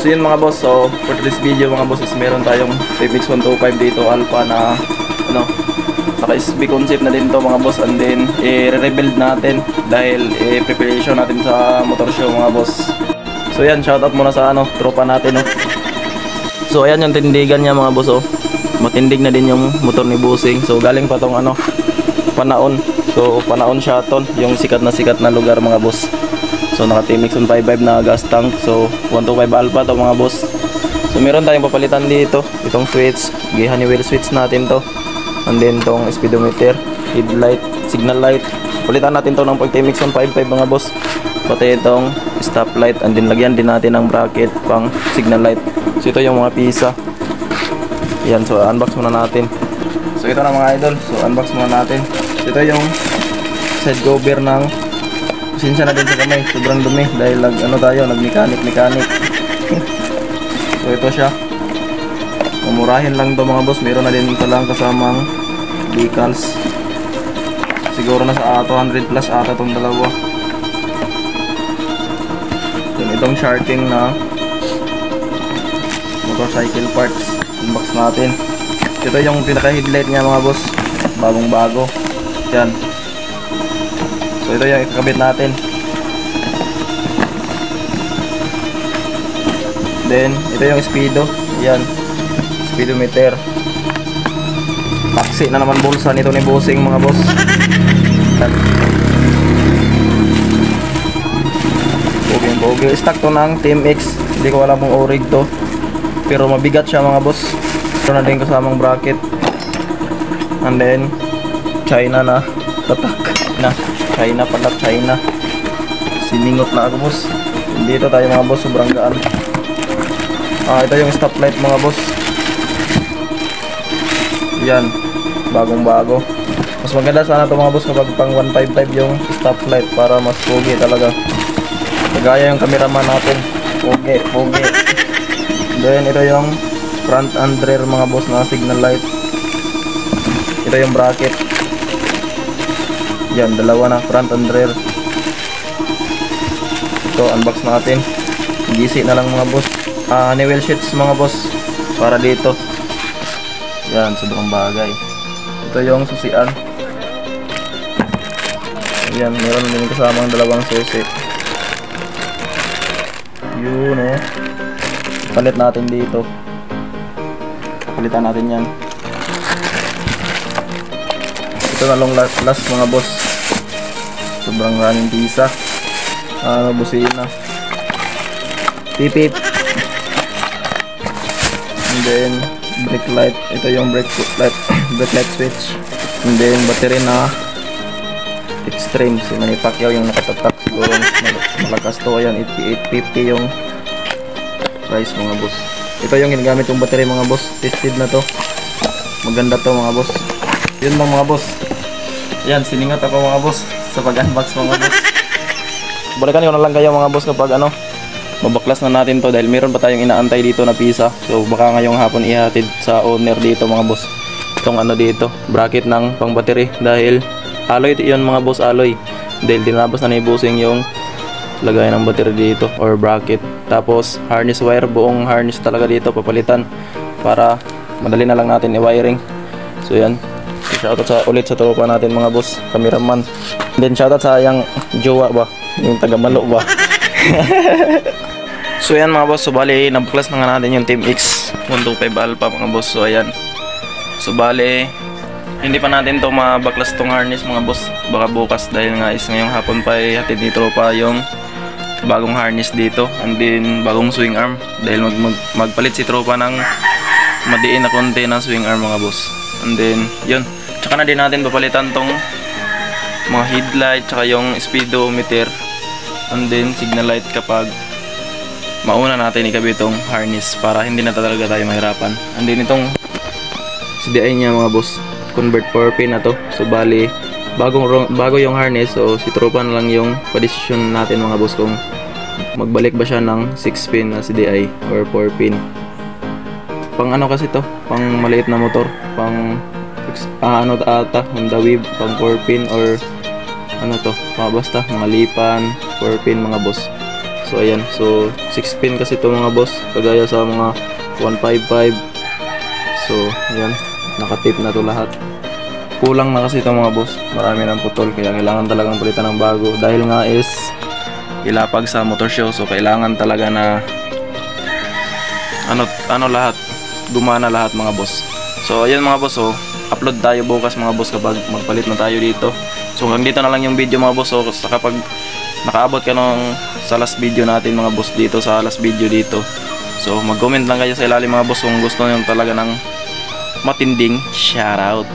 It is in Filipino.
So yun mga boss, so for this video mga boss is meron tayong TMX 125 dito Alpha na ano, naka SB concept na din to mga boss, and then i-rebuild natin dahil preparation natin sa motor show mga boss. So yan, shoutout muna sa ano, tropa natin, no. So ayan yung tindigan niya mga boss, oh. Matindig na din yung motor ni Busing. So galing pa tong ano, Panaon. So Panaon Shaton, yung sikat na lugar mga boss. So naka TMX 155 na gas tank. So 125 Alpha to mga boss. So meron tayong papalitan dito, itong switch, Honeywell switch natin to. And then tong speedometer, headlight, signal light. Palitan natin to ng pag TMX 155 mga boss. Pati itong stoplight, and then lagyan din natin ng bracket pang signal light. So ito yung mga pisa. Yan, so unbox muna natin. So ito na mga idol, so unbox muna natin. So ito yung side cover ng, pasensya na din sa kamay, sobrang dumi dahil ano tayo, nag-mechanic. So ito siya. Mamurahin lang to mga boss, meron na din palang kasamang decals. Siguro na sa 200 plus ata tong dalawa. Then itong sharking na motorcycle parts, unbox natin. Ito yung pinaka headlight niya mga boss, bagong bago. Yan. So ito yung ikakabit natin. Then ito yung speedo. Yan, speedometer. Taxi na naman bulsa nito ni Busing mga boss. Yan. Pogi. Stock to ng TMX. Hindi ko alam kung orig to, pero mabigat siya mga boss. Ito na din kasamang bracket. And then China na tatak na. China. Siningot na ako boss. Dito tayo mga boss, sobrang gaan. Ito yung stoplight mga boss. Yan, bagong bago. Mas maganda sana to mga boss kapag pang 155 yung stoplight para mas pogi talaga. Kagaya yung cameraman natin, pogi. Then ito yung front and rear mga boss na signal light. Ito yung bracket. Yan, dalawa na, front and rear. Ito, unbox natin. GC na lang mga boss. Honeywell sheets mga boss para dito. Yan, sobrang bagay. Ito yung susian. Yan, meron din kasamang dalawang susi. Yun, oh. Palit natin dito. Palitan natin yan. Ito na long last mga boss. Sobrang running pisa. Busina. Pipip. And then brake light. Ito yung brake light switch. And then battery na extreme. Si Manny Pacquiao yung nakatatak. Siguro malakas to. Ayan, 8850 yung price mga boss. Ito yung ginagamit yung battery mga boss. Tested na to. Maganda to mga boss. Yun lang mga boss. Yan, siningat ako mga boss sa pag-unbox mga boss. Balikan ko na lang kayo mga boss kapag ano, mabaklas na natin to dahil meron pa tayong inaantay dito na pisa. So baka ngayong hapon ihatid sa owner dito mga boss. Itong ano dito, bracket ng pang battery dahil alloy yun mga boss, alloy. Dahil dinabas na ni Busing yung lagay ng battery dito or bracket. Tapos harness wire, buong harness talaga dito papalitan para madali na lang natin i-wiring. So yan, shoutout ulit sa tropa natin mga boss, cameraman. Then shoutout sa yung jowa ba, yung taga Malo ba. So yan mga boss, so bali nabuklas na nga natin yung TMX 125 Alpha mga boss. So ayan, so bali hindi pa natin to mabaklas tong harness mga boss, baka bukas dahil nga is ngayong hapon pa hatid ni tropa yung bagong harness dito, and then bagong swing arm dahil magpalit si tropa ng madiin na konti ng swing arm mga boss. And then yun, tsaka na din natin papalitan tong mga headlight tsaka yung speedometer, and then signal light kapag mauna natin ikabit itong harness para hindi na talaga tayo mahirapan. And then itong CDI niya mga boss, convert power pin na to. So bali bago yung harness, so si tropa na lang yung pa-decision natin mga boss kung magbalik ba siya ng 6 pin na CDI or 4 pin. Pang ano kasi to, pang maliit na motor, pang ano ata, Honda Wave, pang 4 pin or ano to, basta mga lipan, 4 pin mga boss. So ayan, so 6 pin kasi ito mga boss, kagaya sa mga 155. So ayan, nakatip na to lahat. Kulang na kasi ito mga boss, marami ng putol, kaya kailangan talagang palitan ng bago. Dahil nga is ilapag sa motor show, so kailangan talaga na ano lahat, gumana lahat mga boss. So ayan mga boss, upload tayo bukas mga boss kapag magpalit na tayo dito. So hanggang dito na lang yung video mga boss. So kapag nakaabot ka sa last video natin mga boss dito, sa last video dito, so mag-comment lang kayo sa ilalim mga boss kung gusto nyo talaga ng matinding shoutout.